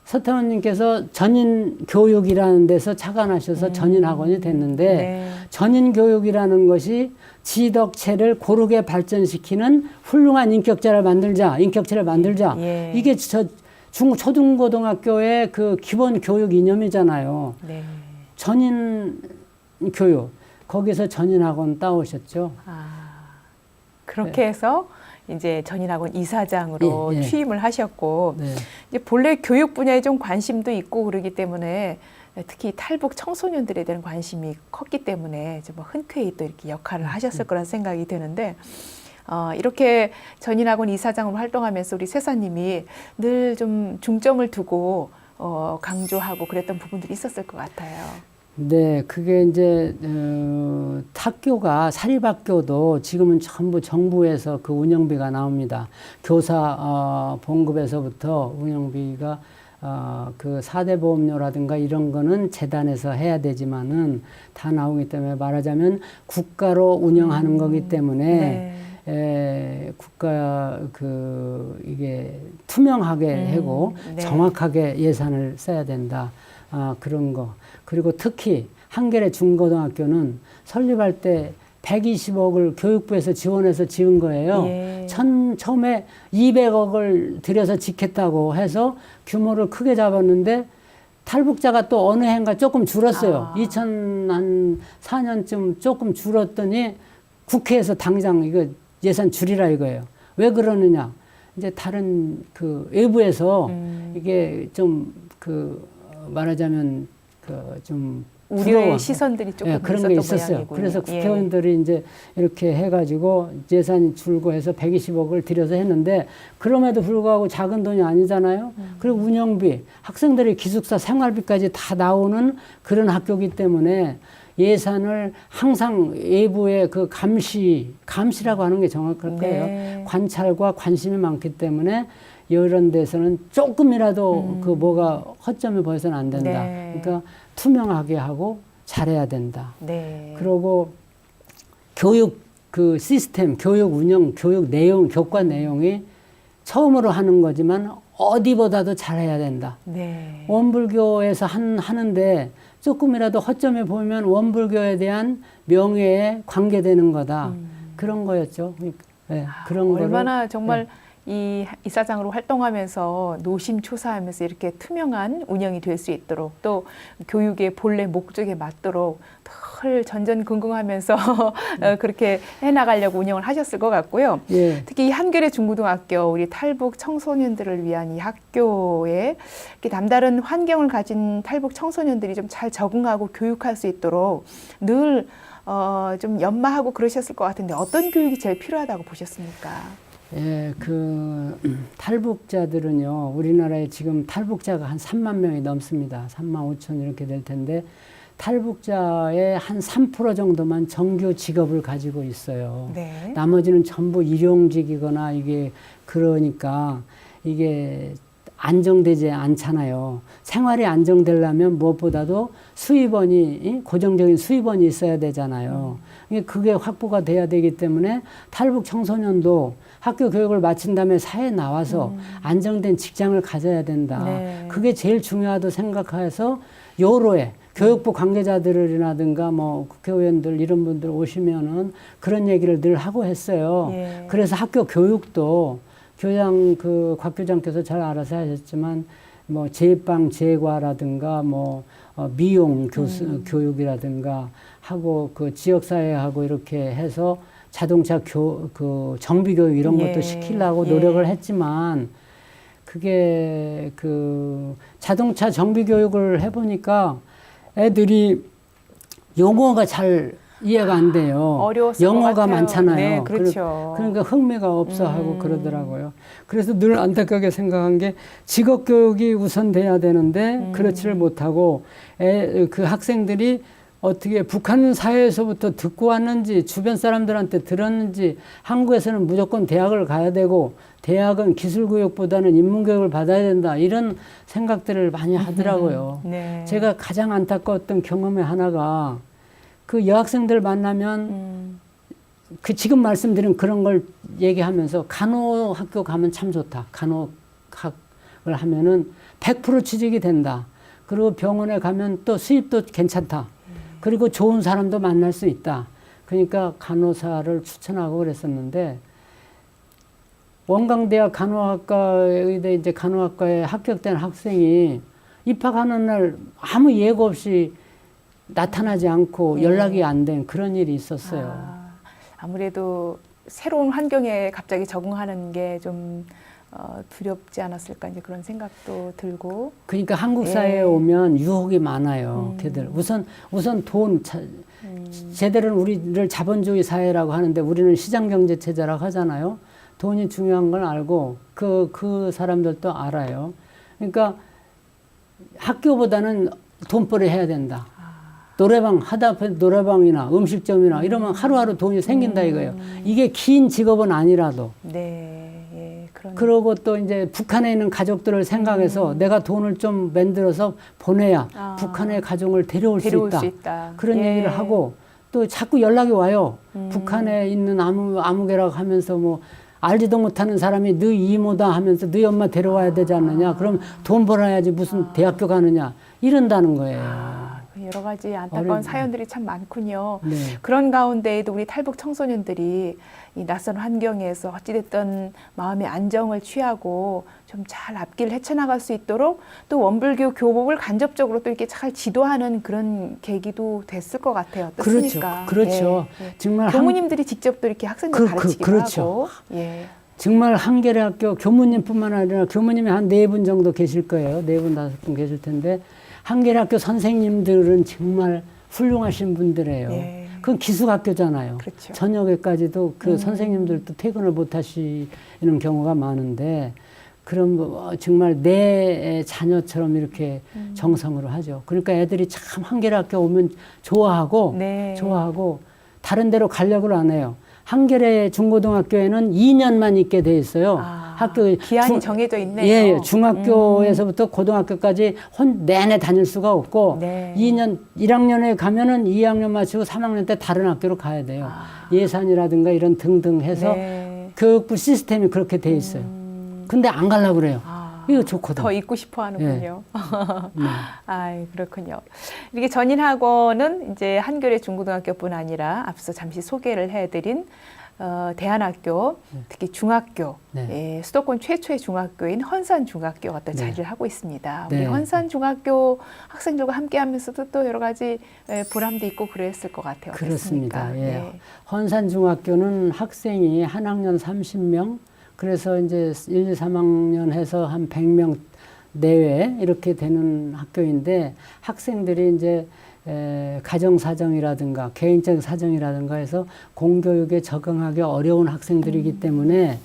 서타원님께서 전인교육이라는 데서 착안하셔서 전인학원이 됐는데, 전인교육이라는 것이 지덕체를 고르게 발전시키는 훌륭한 인격체를 만들자. 이게 초중고등학교의 그 기본 교육 이념이잖아요. 전인교육. 거기서 전인학원 따오셨죠. 그렇게 해서 이제 전인학원 이사장으로 취임을 하셨고, 이제 본래 교육 분야에 좀 관심도 있고 그러기 때문에 특히 탈북 청소년들에 대한 관심이 컸기 때문에 뭐 흔쾌히 또 이렇게 역할을 하셨을 거란 생각이 드는데, 이렇게 전인학원 이사장으로 활동하면서 우리 세사님이 늘 좀 중점을 두고 강조하고 그랬던 부분들이 있었을 것 같아요. 네, 그게 이제 학교가 사립학교도 지금은 전부 정부에서 그 운영비가 나옵니다. 교사 봉급에서부터 운영비가 그 4대 보험료라든가 이런 거는 재단에서 해야 되지만은 다 나오기 때문에, 말하자면 국가로 운영하는 거기 때문에 국가 이게 투명하게 하고 정확하게 예산을 써야 된다. 그런 거. 그리고 특히 한겨레 중고등학교는 설립할 때 120억을 교육부에서 지원해서 지은 거예요. 예. 처음에 200억을 들여서 짓겠다고 해서 규모를 크게 잡았는데 탈북자가 또 어느 해인가 조금 줄었어요. 2004년쯤 조금 줄었더니 국회에서 당장 이거 예산 줄이라 이거예요. 왜 그러느냐? 이제 다른 그 외부에서 이게 좀 말하자면 좀 우려의 시선들이 조금 그런 게 있었던 있었어요. 모양이군요. 그래서 국회의원들이 이제 이렇게 해가지고 예산이 줄고 해서 120억을 들여서 했는데 그럼에도 불구하고 작은 돈이 아니잖아요. 그리고 운영비, 학생들의 기숙사 생활비까지 다 나오는 그런 학교이기 때문에 예산을 항상 외부의 그 감시라고 하는 게 정확할 거예요. 네. 관찰과 관심이 많기 때문에 이런 데서는 조금이라도 그 뭐가 허점이 보여서는 안 된다. 네. 그러니까 투명하게 하고 잘해야 된다. 네. 그리고 교육 그 시스템, 교육 운영, 교육 내용, 교과 내용이 처음으로 하는 거지만 어디보다도 잘해야 된다. 네. 원불교에서 하는데 조금이라도 허점이 보이면 원불교에 대한 명예에 관계되는 거다. 그런 거였죠. 네, 그런 얼마나 거를, 정말 이 이사장으로 활동하면서 노심초사하면서 이렇게 투명한 운영이 될 수 있도록 또 교육의 본래 목적에 맞도록 늘 전전긍긍하면서 그렇게 해나가려고 운영을 하셨을 것 같고요. 예. 특히 이 한겨레 중고등학교 우리 탈북 청소년들을 위한 이 학교에 이렇게 남다른 환경을 가진 탈북 청소년들이 좀 잘 적응하고 교육할 수 있도록 늘 좀 연마하고 그러셨을 것 같은데 어떤 교육이 제일 필요하다고 보셨습니까? 예, 탈북자들은요, 우리나라에 지금 탈북자가 한 3만 명이 넘습니다. 3만 5천 이렇게 될 텐데, 탈북자의 한 3% 정도만 정규 직업을 가지고 있어요. 네. 나머지는 전부 일용직이거나 그러니까 이게 안정되지 않잖아요. 생활이 안정되려면 무엇보다도 고정적인 수입원이 있어야 되잖아요. 그게 확보가 돼야 되기 때문에 탈북 청소년도 학교 교육을 마친 다음에 사회에 나와서 안정된 직장을 가져야 된다. 네. 그게 제일 중요하다고 생각해서 여로에 교육부 관계자들이라든가 뭐 국회의원들 이런 분들 오시면은 그런 얘기를 늘 하고 했어요. 예. 그래서 학교 교육도 곽 교장께서 잘 알아서 하셨지만 뭐 제빵 제과라든가 미용 교육이라든가 하고 그 지역사회하고 이렇게 해서 자동차 정비 교육 이런 것도 시키려고 노력을 했지만 그게 자동차 정비 교육을 해보니까 애들이 용어가 잘 이해가 안 돼요. 어려웠을 것 영어가 같아요. 많잖아요. 네, 그렇죠. 그러니까 흥미가 없어 하고 그러더라고요. 그래서 늘 안타깝게 생각한 게 직업 교육이 우선 돼야 되는데 그렇지를 못하고 그 학생들이 어떻게 북한 사회에서부터 듣고 왔는지 주변 사람들한테 들었는지 한국에서는 무조건 대학을 가야 되고 대학은 기술교육보다는 인문교육을 받아야 된다 이런 생각들을 많이 하더라고요. 네. 제가 가장 안타까웠던 경험의 하나가 그 여학생들 만나면 지금 말씀드린 그런 걸 얘기하면서 간호학교 가면 참 좋다. 간호학을 하면은 100% 취직이 된다. 그리고 병원에 가면 또 수입도 괜찮다. 그리고 좋은 사람도 만날 수 있다. 그러니까 간호사를 추천하고 그랬었는데 원광대학 간호학과에 이제 간호학과에 합격된 학생이 입학하는 날 아무 예고 없이 나타나지 않고 연락이 안 된 그런 일이 있었어요. 아무래도 새로운 환경에 갑자기 적응하는 게 좀 두렵지 않았을까 이제 그런 생각도 들고. 그러니까 한국 사회에 오면 유혹이 많아요. 걔들 우선 돈 제대로는 우리를 자본주의 사회라고 하는데 우리는 시장 경제 체제라고 하잖아요. 돈이 중요한 걸 알고 그 사람들도 알아요. 그러니까 학교보다는 돈벌이 해야 된다. 노래방 하다 보면 노래방이나 음식점이나 이러면 하루하루 돈이 생긴다 이거예요. 이게 긴 직업은 아니라도. 네, 예, 그러고 또 이제 북한에 있는 가족들을 생각해서 내가 돈을 좀 만들어서 보내야 북한의 가족을 데려올 수 있다. 그런 얘기를 하고 또 자꾸 연락이 와요. 북한에 있는 아무개라고 하면서 뭐 알지도 못하는 사람이 너 이모다 하면서 너 엄마 데려와야 되지 않느냐. 그럼 돈 벌어야지 무슨 대학교 가느냐. 이른다는 거예요. 여러 가지 안타까운 어려운- 사연들이 참 많군요. 네. 그런 가운데에도 우리 탈북 청소년들이 이 낯선 환경에서 어찌됐든 마음의 안정을 취하고 좀 잘 앞길 헤쳐나갈 수 있도록 또 원불교 교법을 간접적으로 또 이렇게 잘 지도하는 그런 계기도 됐을 것 같아요. 어떻습니까? 그렇죠. 예, 예. 정말 교무님들이 직접 또 이렇게 학생들 가르치기도 그렇죠. 하고. 예. 정말 한겨레 학교 교무님뿐만 아니라 교무님이 한 4분 정도 계실 거예요. 4분, 5분 계실 텐데 한겨레 학교 선생님들은 정말 훌륭하신 분들이에요. 예. 그건 기숙학교잖아요. 그렇죠. 저녁에까지도 그 선생님들도 퇴근을 못 하시는 경우가 많은데 그럼 뭐 정말 내 자녀처럼 이렇게 정성으로 하죠. 그러니까 애들이 참 한겨레 학교 오면 좋아하고 네. 좋아하고 다른 데로 가려고 안 해요. 한겨레 중고등학교에는 2년만 있게 돼 있어요. 학교 기한이 정해져 있네요. 예, 중학교에서부터 고등학교까지 내내 다닐 수가 없고 네. 1학년에 가면은 2학년 마치고 3학년 때 다른 학교로 가야 돼요. 예산이라든가 이런 등등 해서 네. 교육부 시스템이 그렇게 돼 있어요. 근데 안 가려고 그래요. 이거 좋거든. 더 있고 싶어 하는군요. 네. 아, 그렇군요. 이렇게 전인학원은 이제 한겨레 중고등학교뿐 아니라 앞서 잠시 소개를 해드린 대안학교, 특히 중학교, 네. 예, 수도권 최초의 중학교인 헌산중학교가 또 네. 자리를 하고 있습니다. 우리 네. 헌산중학교 학생들과 함께하면서도 또 여러 가지 보람도 있고 그랬을 것 같아요. 그렇습니다. 어떻습니까? 예. 네. 헌산중학교는 학생이 한 학년 30명, 그래서 이제 1, 2, 3학년 해서 한 100명 내외 이렇게 되는 학교인데 학생들이 이제 가정 사정이라든가 개인적 사정이라든가 해서 공교육에 적응하기 어려운 학생들이기 때문에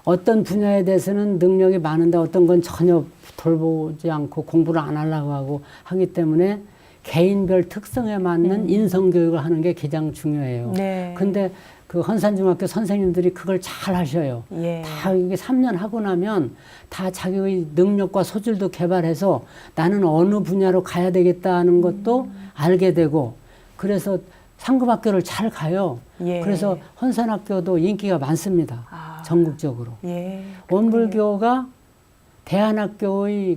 어떤 분야에 대해서는 능력이 많은데 어떤 건 전혀 돌보지 않고 공부를 안 하려고 하고 하기 때문에 개인별 특성에 맞는 인성교육을 하는 게 가장 중요해요. 네. 근데 그 헌산중학교 선생님들이 그걸 잘 하셔요. 예. 다 이게 3년 하고 나면 다 자기의 능력과 소질도 개발해서 나는 어느 분야로 가야 되겠다는 것도 알게 되고 그래서 상급학교를 잘 가요. 예. 그래서 헌산학교도 인기가 많습니다. 전국적으로. 예. 원불교가 대안학교의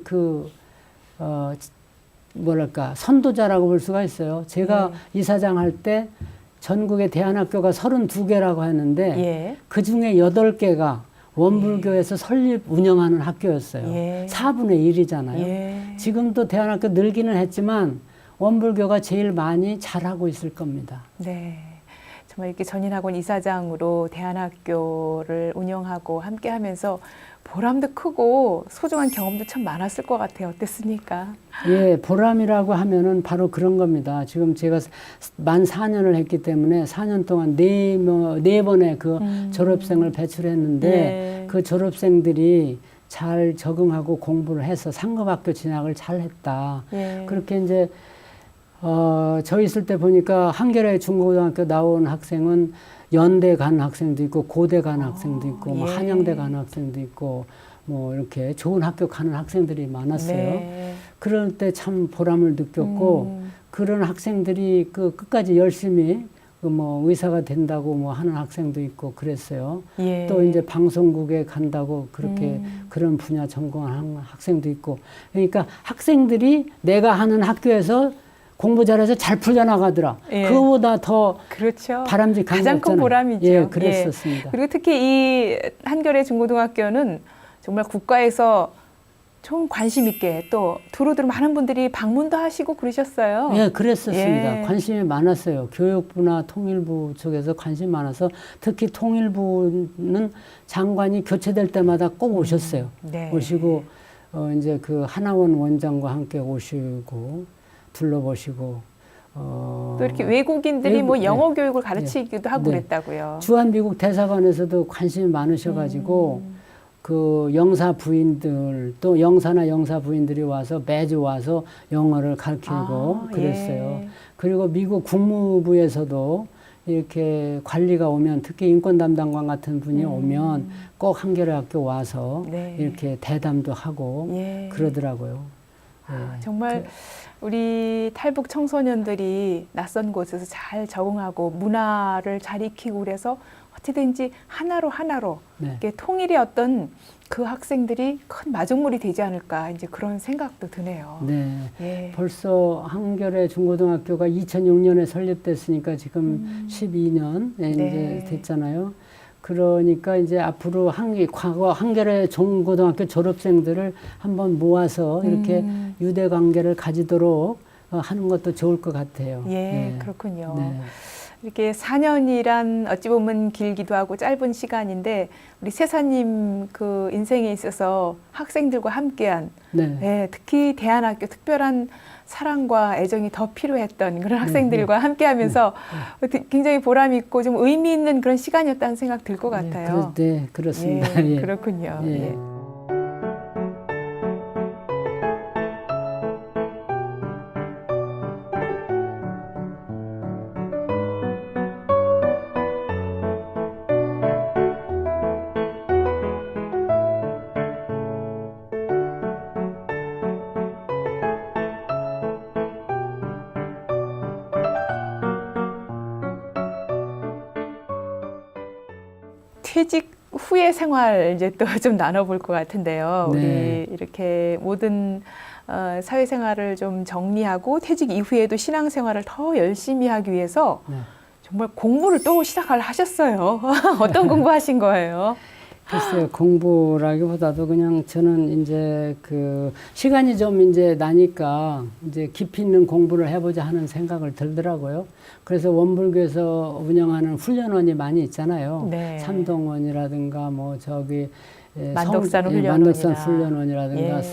뭐랄까 선도자라고 볼 수가 있어요. 제가 이사장 할 때 전국의 대안학교가 32개라고 했는데 예. 그 중에 8개가 원불교에서 설립 운영하는 학교였어요. 예. 4분의 1이잖아요. 예. 지금도 대안학교 늘기는 했지만 원불교가 제일 많이 잘하고 있을 겁니다. 네. 정말 이렇게 전인학원 이사장으로 대안학교를 운영하고 함께 하면서 보람도 크고 소중한 경험도 참 많았을 것 같아요. 어땠습니까? 예, 보람이라고 하면은 바로 그런 겁니다. 지금 제가 만 4년을 했기 때문에 4년 동안 네 번의 그 졸업생을 배출했는데 네. 그 졸업생들이 잘 적응하고 공부를 해서 상급학교 진학을 잘 했다. 예. 그렇게 이제 저 있을 때 보니까 한겨레 중고등학교 나온 학생은 연대 간 학생도 있고 고대 간 학생도 있고 뭐 예. 한양대 간 학생도 있고 뭐 이렇게 좋은 학교 가는 학생들이 많았어요. 네. 그럴 때 참 보람을 느꼈고 그런 학생들이 그 끝까지 열심히 그 뭐 의사가 된다고 뭐 하는 학생도 있고 그랬어요. 예. 또 이제 방송국에 간다고 그렇게 그런 분야 전공한 학생도 있고 그러니까 학생들이 내가 하는 학교에서 공부 잘해서 잘 풀려나가더라. 예. 그거보다 더 그렇죠. 바람직한 가장 거 큰 없잖아요. 보람이죠. 예, 그랬었습니다. 그리고 특히 이 한겨레 중고등학교는 정말 국가에서 좀 관심 있게 또 두루두루 많은 분들이 방문도 하시고 그러셨어요. 예, 그랬었습니다. 예. 관심이 많았어요. 교육부나 통일부 쪽에서 관심이 많아서 특히 통일부는 장관이 교체될 때마다 꼭 오셨어요. 네. 오시고 이제 그 하나원 원장과 함께 오시고 둘러보시고 또 이렇게 외국인들이 뭐 영어 교육을 가르치기도 하고 네. 그랬다고요. 주한미국 대사관에서도 관심이 많으셔가지고 그 영사 부인들 또 영사나 영사 부인들이 와서 매주 와서 영어를 가르치고 그랬어요. 예. 그리고 미국 국무부에서도 이렇게 관리가 오면 특히 인권 담당관 같은 분이 오면 꼭 한겨레 학교 와서 네. 이렇게 대담도 하고 예. 그러더라고요. 예. 정말 우리 탈북 청소년들이 낯선 곳에서 잘 적응하고 문화를 잘 익히고 그래서 어찌든지 하나로 네. 이렇게 통일의 어떤 그 학생들이 큰 마중물이 되지 않을까 이제 그런 생각도 드네요. 네. 예. 벌써 한겨레 중고등학교가 2006년에 설립됐으니까 지금 12년 네. 이제 됐잖아요. 그러니까 이제 앞으로 과거 한겨레 중고등학교 졸업생들을 한번 모아서 이렇게 유대 관계를 가지도록 하는 것도 좋을 것 같아요. 예, 네. 그렇군요. 네. 이렇게 4년이란 어찌 보면 길기도 하고 짧은 시간인데 우리 세사님 그 인생에 있어서 학생들과 함께한 네. 네, 특히 대안학교 특별한 사랑과 애정이 더 필요했던 그런 학생들과 함께하면서 굉장히 보람 있고 좀 의미 있는 그런 시간이었다는 생각 들 것 같아요. 네, 그렇습니다. 예, 예. 그렇군요. 예. 예. 퇴직 후의 생활 이제 또 좀 나눠볼 것 같은데요. 네. 우리 이렇게 모든 사회생활을 좀 정리하고 퇴직 이후에도 신앙생활을 더 열심히 하기 위해서 네. 정말 공부를 또 하셨어요. 어떤 공부하신 거예요? 글쎄요, 공부라기보다도 그냥 저는 이제 그 시간이 좀 이제 나니까 이제 깊이 있는 공부를 해보자 하는 생각을 들더라고요. 그래서 원불교에서 운영하는 훈련원이 많이 있잖아요. 네. 삼동원이라든가 뭐 저기 만덕산 훈련원이나. 만덕산 훈련원이라든가 예.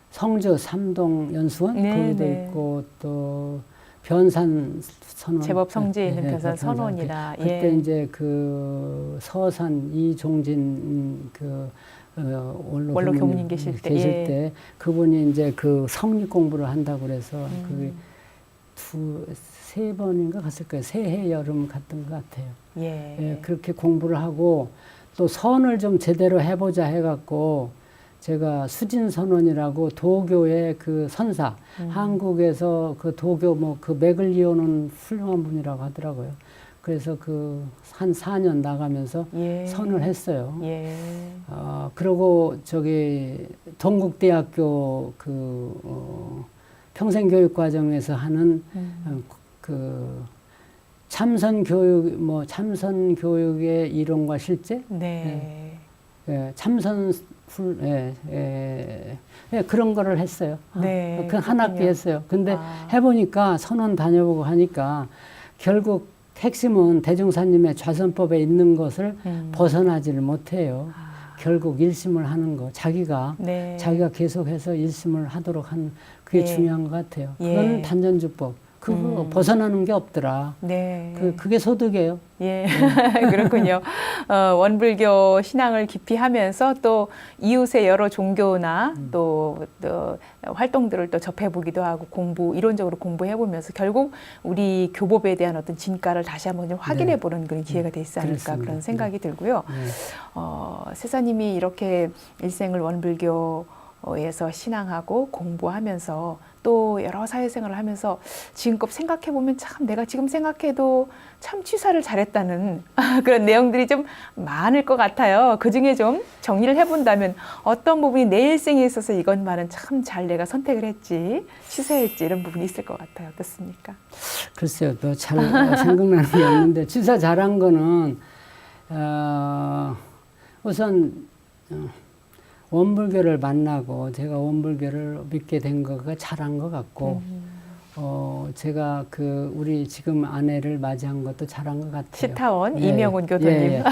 성주 삼동연수원 네, 거기도 네. 있고 또 변산 선원 제법 성지에 있는 예, 변산 변산. 선원이나 그때 예. 이제 그 서산 이종진 그 원로 교무님 계실 때, 예. 때 그분이 이제 그 성리 공부를 한다고 그래서 그게 세 번인가 갔을 거예요. 새해 여름 갔던 것 같아요. 예. 예, 그렇게 공부를 하고 또 선을 좀 제대로 해보자 해갖고 제가 수진선원이라고 도교의 그 선사, 한국에서 그 도교 뭐 그 맥을 이어놓은 훌륭한 분이라고 하더라고요. 그래서 그 한 4년 나가면서 예. 선을 했어요. 예. 그러고 저기 동국대학교 평생교육과정에서 하는 그 참선 교육의 이론과 실제 네. 그런 거를 했어요. 네, 그 한 학기 그렇군요. 했어요. 근데 아. 해보니까 선원 다녀보고 하니까 결국 핵심은 대종사님의 좌선법에 있는 것을 벗어나지를 못해요. 결국 일심을 하는 거, 자기가 네. 계속해서 일심을 하도록 하는 그게 예. 중요한 것 같아요. 예. 그건 단전주법. 그거 벗어나는 게 없더라. 네. 그게 소득이에요. 예, 그렇군요. 원불교 신앙을 깊이 하면서 또 이웃의 여러 종교나 또 활동들을 또 접해보기도 하고 이론적으로 공부해보면서 결국 우리 교법에 대한 어떤 진가를 다시 한번 좀 확인해보는 그런 기회가 되지 않을까 그렇습니다. 그런 생각이 들고요. 네. 세사님이 이렇게 일생을 원불교에서 신앙하고 공부하면서 또 여러 사회생활을 하면서 지금껏 생각해보면 참 내가 지금 생각해도 참 취사를 잘했다는 그런 내용들이 좀 많을 것 같아요. 그중에 좀 정리를 해본다면 어떤 부분이 내 일생에 있어서 이것만은 참 잘 내가 선택을 했지, 취사했지 이런 부분이 있을 것 같아요. 어떻습니까? 글쎄요, 또 잘 생각나는 게 없는데 취사 잘한 거는 우선 원불교를 만나고 제가 원불교를 믿게 된 거가 잘한 것 같고 제가 우리 지금 아내를 맞이한 것도 잘한 것 같아요. 시타원 이명훈 교도님.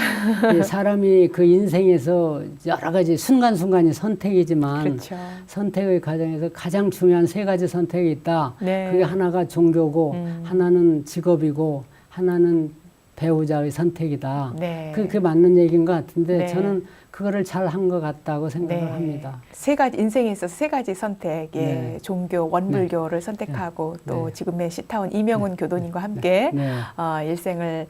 사람이 그 인생에서 여러 가지 순간순간이 선택이지만 그렇죠. 선택의 과정에서 가장 중요한 세 가지 선택이 있다. 네. 그게 하나가 종교고 하나는 직업이고 하나는 배우자의 선택이다. 네. 그게 맞는 얘기인 것 같은데 네. 저는 그거를 잘 한 것 같다고 생각을 네. 합니다. 세 가지 인생에 있어서 세 가지 선택, 예, 네. 종교 원불교를 선택하고 또 네. 지금의 시타운 이명훈 교도님과 함께 네. 일생을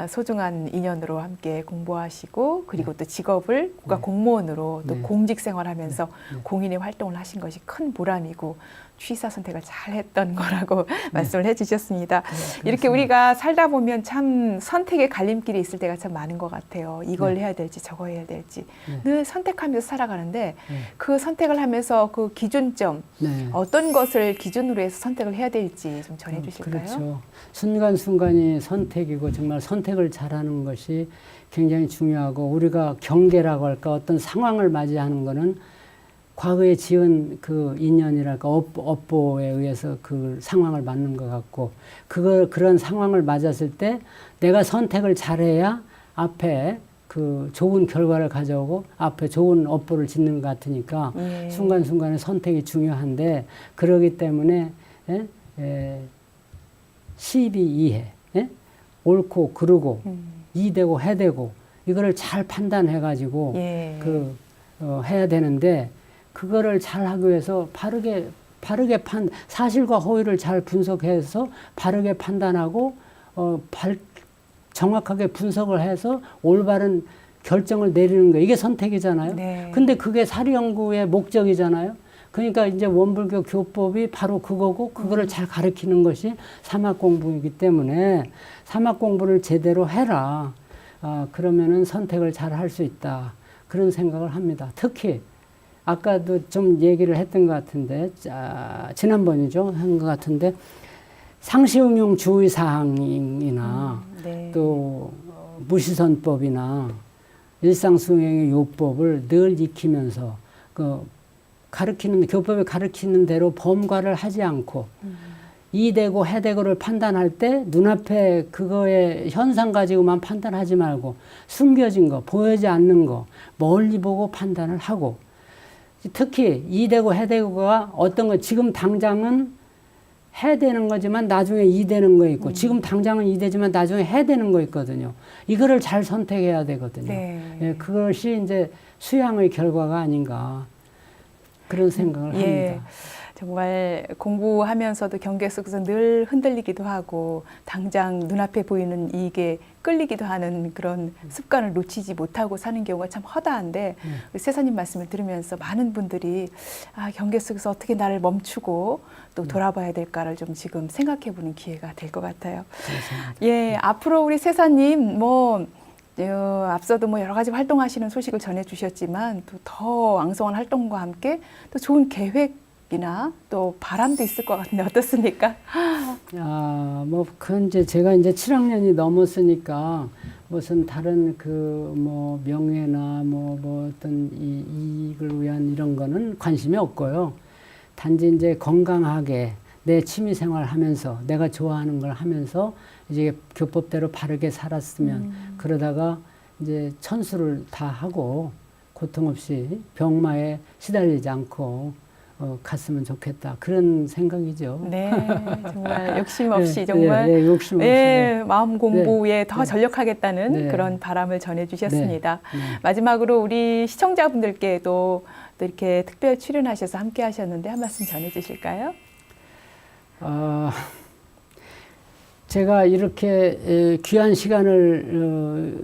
소중한 인연으로 함께 공부하시고 그리고 또 직업을 국가 공무원으로 또 네. 공직 생활하면서 네. 공인의 활동을 하신 것이 큰 보람이고 취사 선택을 잘했던 거라고 말씀을 해주셨습니다. 이렇게 우리가 살다 보면 참 선택의 갈림길이 있을 때가 참 많은 것 같아요. 이걸 해야 될지 저거 해야 될지 늘 선택하면서 살아가는데 그 선택을 하면서 그 기준점 네. 어떤 것을 기준으로 해서 선택을 해야 될지 좀 전해주실까요? 그렇죠. 순간순간이 선택이고 정말 선택을 잘하는 것이 굉장히 중요하고 우리가 경계라고 할까 어떤 상황을 맞이하는 거는 과거에 지은 그 인연이랄까 업보에 의해서 그 상황을 맞는 것 같고 그런 상황을 맞았을 때 내가 선택을 잘해야 앞에 그 좋은 결과를 가져오고 앞에 좋은 업보를 짓는 것 같으니까 순간순간의 선택이 중요한데 그러기 때문에 시비이해 옳고 그르고 이되고 해되고 이거를 잘 판단해가지고 해야 되는데 그거를 잘 하기 위해서 바르게 사실과 허위를 잘 분석해서 바르게 판단하고 정확하게 분석을 해서 올바른 결정을 내리는 거 이게 선택이잖아요. 네. 근데 그게 사리연구의 목적이잖아요. 그러니까 이제 원불교 교법이 바로 그거고 그거를 잘 가르치는 것이 사막공부이기 때문에 사막공부를 제대로 해라. 그러면은 선택을 잘 할 수 있다. 그런 생각을 합니다. 특히 아까도 좀 얘기를 했던 것 같은데 지난번이죠. 한 것 같은데 상시응용 주의사항이나 또 무시선법이나 일상수행의 요법을 늘 익히면서 교법에 가르치는 대로 범과를 하지 않고 이되고 해되고를 판단할 때 눈앞에 그거의 현상 가지고만 판단하지 말고 숨겨진 거, 보이지 않는 거 멀리 보고 판단을 하고 특히 이되고 해되고가 어떤 거 지금 당장은 해되는 거지만 나중에 이되는 거 있고 지금 당장은 이되지만 나중에 해되는 거 있거든요. 이거를 잘 선택해야 되거든요. 예, 그것이 이제 수양의 결과가 아닌가 그런 생각을 합니다. 정말 공부하면서도 경계 속에서 늘 흔들리기도 하고 당장 눈앞에 보이는 이익에 끌리기도 하는 그런 습관을 놓치지 못하고 사는 경우가 참 허다한데 우리 세사님 말씀을 들으면서 많은 분들이 경계 속에서 어떻게 나를 멈추고 또 돌아봐야 될까를 좀 지금 생각해보는 기회가 될 것 같아요. 예, 앞으로 우리 세사님 앞서도 여러 가지 활동하시는 소식을 전해주셨지만 또 더 왕성한 활동과 함께 또 좋은 계획이나 또 바람도 있을 것 같은데 어떻습니까? 그건 이제 제가 이제 7학년이 넘었으니까 무슨 다른 명예나 어떤 이익을 위한 이런 거는 관심이 없고요. 단지 이제 건강하게 내 취미 생활 하면서 내가 좋아하는 걸 하면서 이제 교법대로 바르게 살았으면 그러다가 이제 천수를 다 하고 고통 없이 병마에 시달리지 않고 갔으면 좋겠다. 그런 생각이죠. 네, 정말 욕심 없이 정말 욕심 없이 마음 공부에 더 전력하겠다는 그런 바람을 전해주셨습니다. 마지막으로 우리 시청자분들께도 또 이렇게 특별 출연하셔서 함께 하셨는데 한 말씀 전해주실까요? 제가 이렇게 귀한 시간을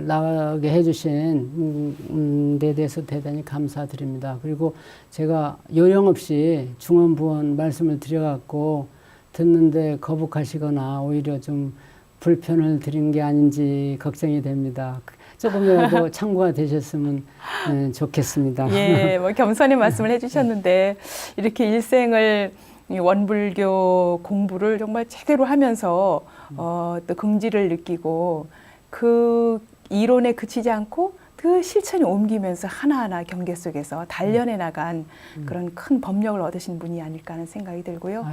나가게 해주신 데 대해서 대단히 감사드립니다. 그리고 제가 요령없이 중언부언 말씀을 드려갖고 듣는데 거북하시거나 오히려 좀 불편을 드린 게 아닌지 걱정이 됩니다. 조금이라도 참고가 되셨으면 좋겠습니다. 예, 겸손의 말씀을 해주셨는데 이렇게 일생을 원불교 공부를 정말 제대로 하면서 또 긍지를 느끼고 그 이론에 그치지 않고 그 실천에 옮기면서 하나하나 경계 속에서 단련해 나간 그런 큰 법력을 얻으신 분이 아닐까 하는 생각이 들고요.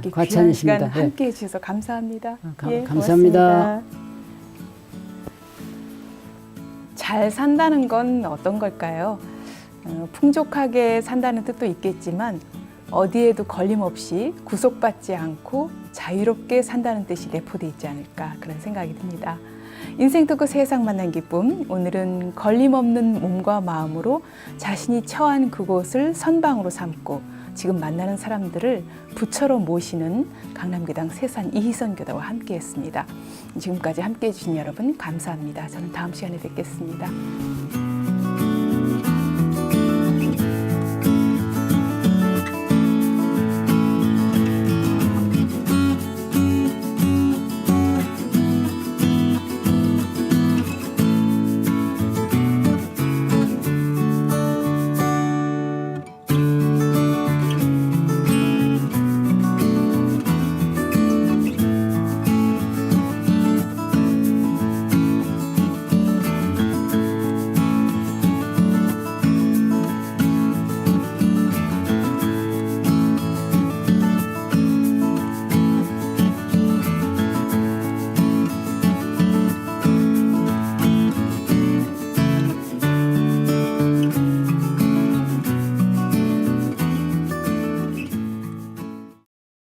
이렇게 귀한 시간 함께해 주셔서 감사합니다. 감사합니다. 잘 산다는 건 어떤 걸까요? 풍족하게 산다는 뜻도 있겠지만 어디에도 걸림없이 구속받지 않고 자유롭게 산다는 뜻이 내포되어 있지 않을까 그런 생각이 듭니다. 인생 토크 세상 만난 기쁨. 오늘은 걸림없는 몸과 마음으로 자신이 처한 그곳을 선방으로 삼고 지금 만나는 사람들을 부처로 모시는 강남교당 세산 이희선 교다와 함께했습니다. 지금까지 함께해 주신 여러분 감사합니다. 저는 다음 시간에 뵙겠습니다.